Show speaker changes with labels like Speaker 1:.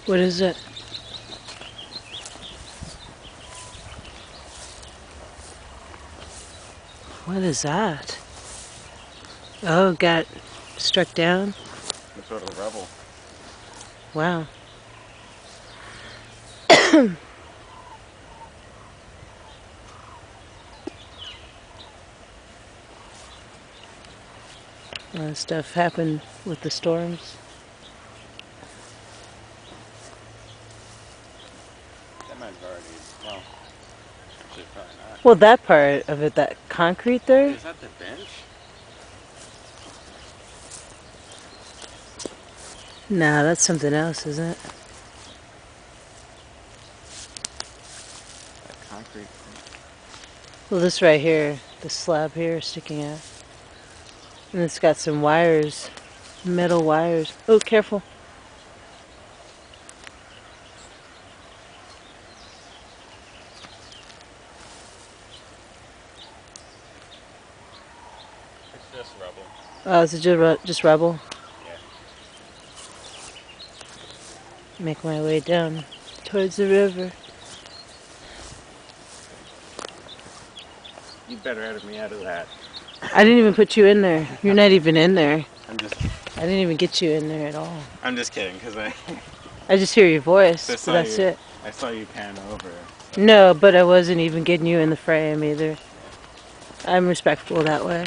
Speaker 1: What is it? What is that? Oh, got struck down?
Speaker 2: Some sort of rebel.
Speaker 1: Wow. A lot of stuff happened with the storms.
Speaker 2: That might have already, well, actually probably not.
Speaker 1: Well, that part of it, that concrete there?
Speaker 2: Is that the bench?
Speaker 1: Nah, that's something else, isn't it?
Speaker 2: That concrete.
Speaker 1: Well, this right here, the slab here is sticking out. And it's got some wires, metal wires. Oh, careful.
Speaker 2: It's just rubble.
Speaker 1: Oh, is it just rubble?
Speaker 2: Yeah.
Speaker 1: Make my way down towards the river.
Speaker 2: You better edit me out of that.
Speaker 1: I didn't even put you in there. You're not even in there.
Speaker 2: I'm just
Speaker 1: I didn't even get you in there at all.
Speaker 2: kidding, because
Speaker 1: I just hear your voice,
Speaker 2: I
Speaker 1: but that's it.
Speaker 2: I saw you pan over. So.
Speaker 1: No, but I wasn't even getting you in the frame either. I'm respectful that way.